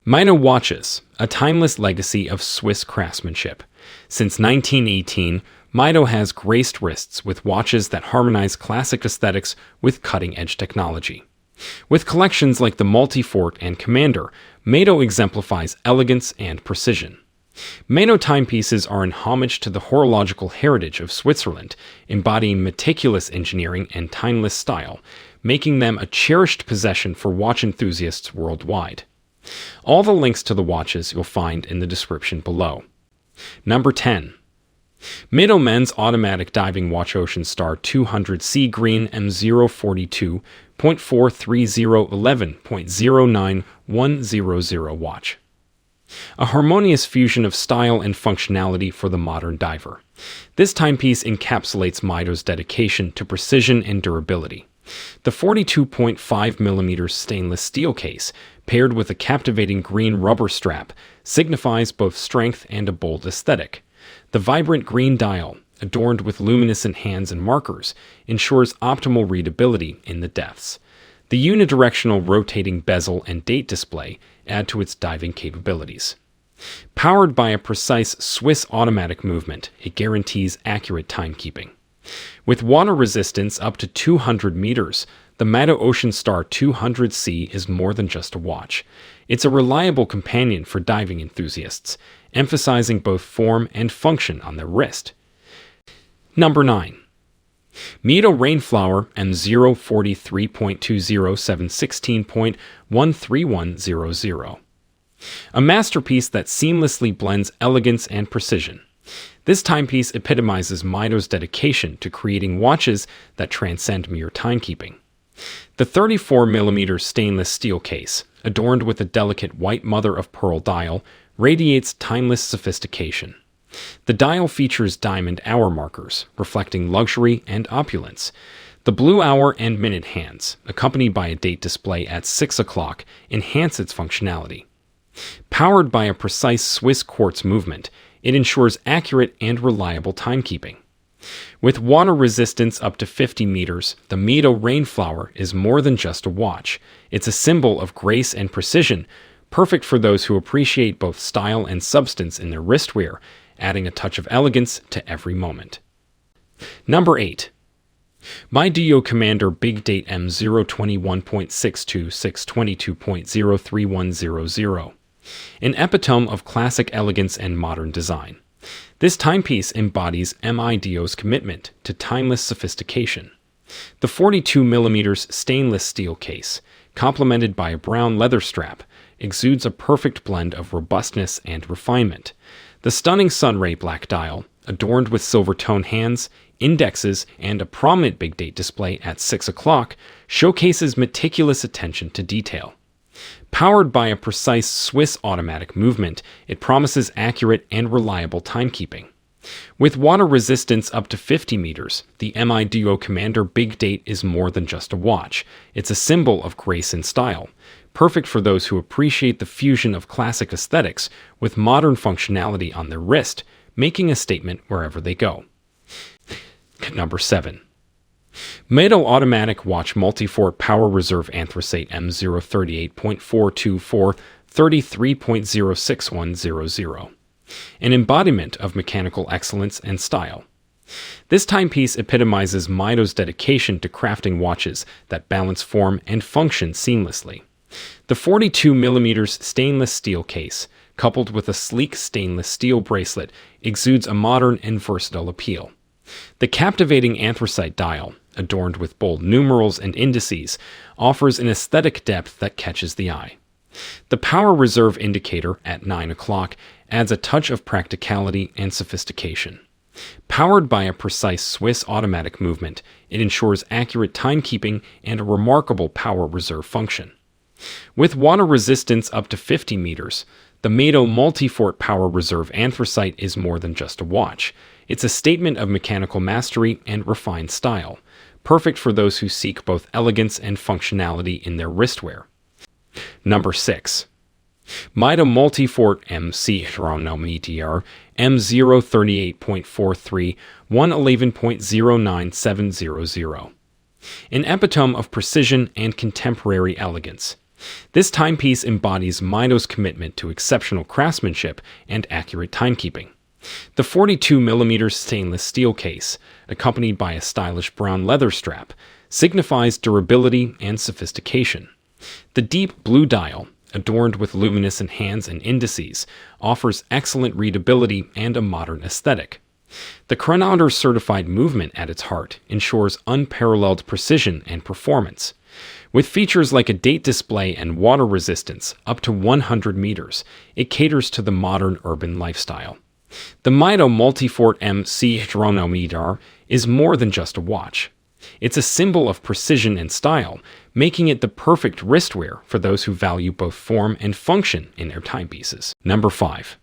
Mido watches, a timeless legacy of Swiss craftsmanship. Since 1918, Mido has graced wrists with watches that harmonize classic aesthetics with cutting-edge technology. With collections like the Multifort and Commander, Mido exemplifies elegance and precision. Mido timepieces are in homage to the horological heritage of Switzerland, embodying meticulous engineering and timeless style, making them a cherished possession for watch enthusiasts worldwide. All the links to the watches you'll find in the description below. Number 10. Mido Men's Automatic Diving Watch Ocean Star 200 Sea Green M042.43011.09100 watch. A harmonious fusion of style and functionality for the modern diver. This timepiece encapsulates Mido's dedication to precision and durability. The 42.5mm stainless steel case, paired with a captivating green rubber strap, signifies both strength and a bold aesthetic. The vibrant green dial, adorned with luminescent hands and markers, ensures optimal readability in the depths. The unidirectional rotating bezel and date display add to its diving capabilities. Powered by a precise Swiss automatic movement, it guarantees accurate timekeeping. With water resistance up to 200 meters, the Mido Ocean Star 200C is more than just a watch. It's a reliable companion for diving enthusiasts, emphasizing both form and function on the wrist. Number 9. Mido Rainflower M043.20716.13100. A masterpiece that seamlessly blends elegance and precision. This timepiece epitomizes Mido's dedication to creating watches that transcend mere timekeeping. The 34mm stainless steel case, adorned with a delicate white mother-of-pearl dial, radiates timeless sophistication. The dial features diamond hour markers, reflecting luxury and opulence. The blue hour and minute hands, accompanied by a date display at 6 o'clock, enhance its functionality. Powered by a precise Swiss quartz movement, it ensures accurate and reliable timekeeping. With water resistance up to 50 meters, the Mido Rainflower is more than just a watch. It's a symbol of grace and precision, perfect for those who appreciate both style and substance in their wristwear, adding a touch of elegance to every moment. Number 8. Mido Commander Big Date M021.62622.03100. An epitome of classic elegance and modern design. This timepiece embodies Mido's commitment to timeless sophistication. The 42mm stainless steel case, complemented by a brown leather strap, exudes a perfect blend of robustness and refinement. The stunning sunray black dial, adorned with silver tone hands, indexes, and a prominent big date display at 6 o'clock, showcases meticulous attention to detail. Powered by a precise Swiss automatic movement, it promises accurate and reliable timekeeping. With water resistance up to 50 meters, the Mido Commander Big Date is more than just a watch. It's a symbol of grace and style, perfect for those who appreciate the fusion of classic aesthetics with modern functionality on their wrist, making a statement wherever they go. Number 7. Mido Automatic Watch Multifort Power Reserve Anthracite M038.42433.06100. An embodiment of mechanical excellence and style. This timepiece epitomizes Mido's dedication to crafting watches that balance form and function seamlessly. The 42mm stainless steel case, coupled with a sleek stainless steel bracelet, exudes a modern and versatile appeal. The captivating anthracite dial, adorned with bold numerals and indices, offers an aesthetic depth that catches the eye. The power reserve indicator at 9 o'clock adds a touch of practicality and sophistication. Powered by a precise Swiss automatic movement, it ensures accurate timekeeping and a remarkable power reserve function. With water resistance up to 50 meters, the Mido Multifort Power Reserve Anthracite is more than just a watch. It's a statement of mechanical mastery and refined style, perfect for those who seek both elegance and functionality in their wristwear. Number 6. Mido Multifort CHRONOMETER M038.43.111.09700. An epitome of precision and contemporary elegance. This timepiece embodies Mido's commitment to exceptional craftsmanship and accurate timekeeping. The 42mm stainless steel case, accompanied by a stylish brown leather strap, signifies durability and sophistication. The deep blue dial, adorned with luminescent hands and indices, offers excellent readability and a modern aesthetic. The chronometer's certified movement at its heart ensures unparalleled precision and performance. With features like a date display and water resistance up to 100 meters, it caters to the modern urban lifestyle. The Mido Multifort CHRONOMETER is more than just a watch. It's a symbol of precision and style, making it the perfect wristwear for those who value both form and function in their timepieces. Number 5.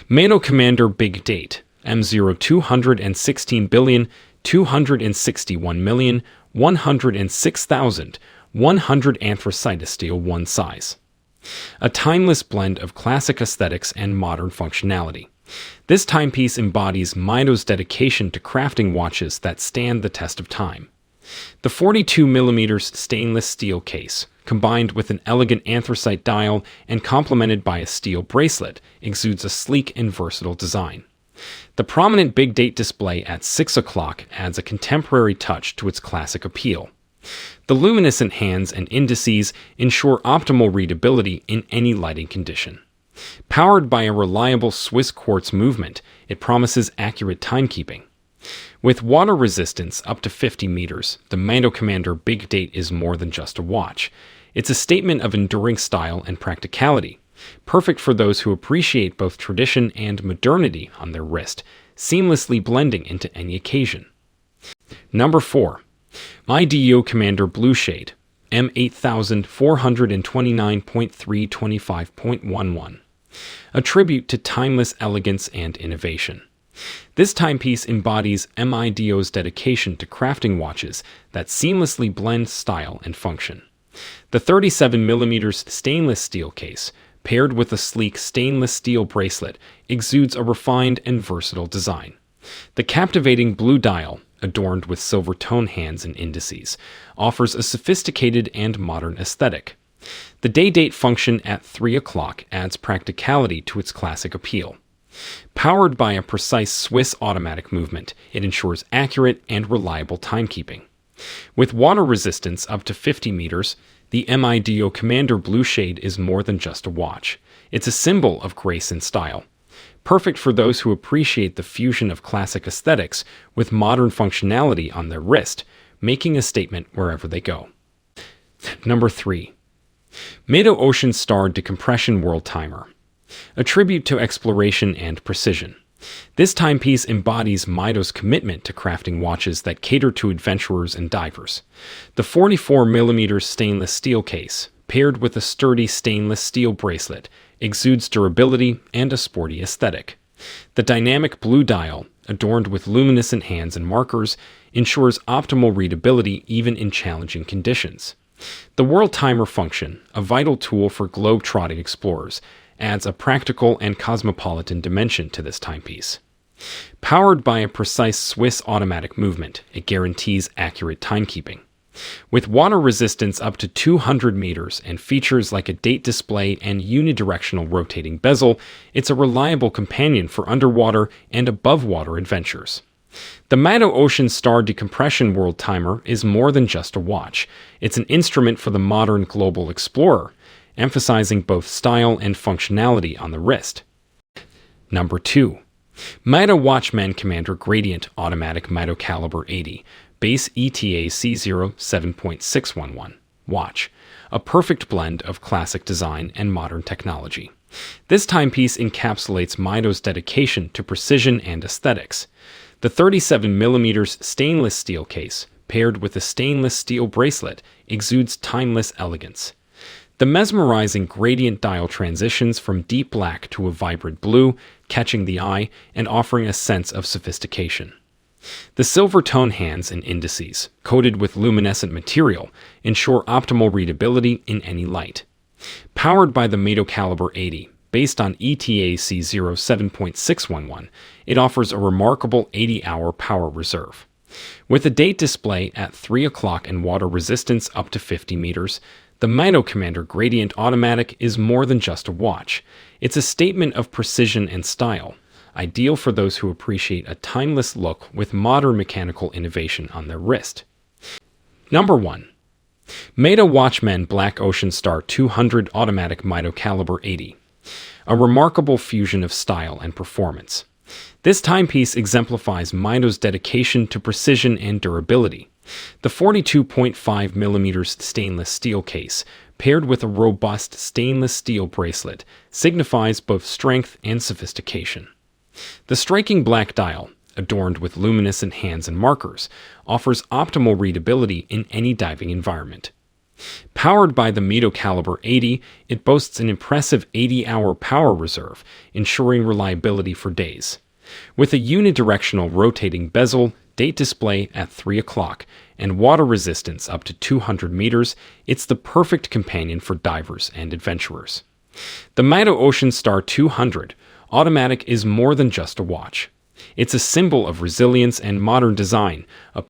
Mido Commander Big Date M0 216,261,106,100 AnthraciteSteel 1 size. A timeless blend of classic aesthetics and modern functionality. This timepiece embodies Mido's dedication to crafting watches that stand the test of time. The 42mm stainless steel case, combined with an elegant anthracite dial and complemented by a steel bracelet, exudes a sleek and versatile design. The prominent big date display at 6 o'clock adds a contemporary touch to its classic appeal. The luminescent hands and indices ensure optimal readability in any lighting condition. Powered by a reliable Swiss quartz movement, it promises accurate timekeeping. With water resistance up to 50 meters, the Mido Commander Big Date is more than just a watch. It's a statement of enduring style and practicality, perfect for those who appreciate both tradition and modernity on their wrist, seamlessly blending into any occasion. Number 4. Mido Commander Blue Shade M8429.325.11. A tribute to timeless elegance and innovation. This timepiece embodies Mido's dedication to crafting watches that seamlessly blend style and function. The 37mm stainless steel case, paired with a sleek stainless steel bracelet, exudes a refined and versatile design. The captivating blue dial, adorned with silver tone hands and indices, offers a sophisticated and modern aesthetic. The day-date function at 3 o'clock adds practicality to its classic appeal. Powered by a precise Swiss automatic movement, it ensures accurate and reliable timekeeping. With water resistance up to 50 meters, the Mido Commander Blue Shade is more than just a watch. It's a symbol of grace and style. Perfect for those who appreciate the fusion of classic aesthetics with modern functionality on their wrist, making a statement wherever they go. Number 3. Mido Ocean Star Decompression Worldtimer. A tribute to exploration and precision. This timepiece embodies Mido's commitment to crafting watches that cater to adventurers and divers. The 44mm stainless steel case, paired with a sturdy stainless steel bracelet, exudes durability and a sporty aesthetic. The dynamic blue dial, adorned with luminescent hands and markers, ensures optimal readability even in challenging conditions. The Worldtimer function, a vital tool for globe-trotting explorers, adds a practical and cosmopolitan dimension to this timepiece. Powered by a precise Swiss automatic movement, it guarantees accurate timekeeping. With water resistance up to 200 meters and features like a date display and unidirectional rotating bezel, it's a reliable companion for underwater and above-water adventures. The Mido Ocean Star Decompression Worldtimer is more than just a watch. It's an instrument for the modern global explorer, emphasizing both style and functionality on the wrist. Number 2. Mido Watchman Commander Gradient Automatic Mido Caliber 80 Base ETA C0 7.611 Watch, a perfect blend of classic design and modern technology. This timepiece encapsulates Mido's dedication to precision and aesthetics. The 37mm stainless steel case, paired with a stainless steel bracelet, exudes timeless elegance. The mesmerizing gradient dial transitions from deep black to a vibrant blue, catching the eye and offering a sense of sophistication. The silver tone hands and indices, coated with luminescent material, ensure optimal readability in any light. Powered by the Mido Caliber 80, based on ETA C0 7.611, it offers a remarkable 80-hour power reserve. With a date display at 3 o'clock and water resistance up to 50 meters, The Mido Commander Gradient Automatic is more than just a watch. It's a statement of precision and style, ideal for those who appreciate a timeless look with modern mechanical innovation on their wrist. Number 1. Mido Watchman Black Ocean Star 200 Automatic Mido Caliber 80. A remarkable fusion of style and performance. This timepiece exemplifies Mido's dedication to precision and durability. The 42.5mm stainless steel case, paired with a robust stainless steel bracelet, signifies both strength and sophistication. The striking black dial, adorned with luminescent hands and markers, offers optimal readability in any diving environment. Powered by the Mido Caliber 80, it boasts an impressive 80-hour power reserve, ensuring reliability for days. With a unidirectional rotating bezel, date display at 3 o'clock, and water resistance up to 200 meters, it's the perfect companion for divers and adventurers. The Mido Ocean Star 200 Automatic is more than just a watch. It's a symbol of resilience and modern design, a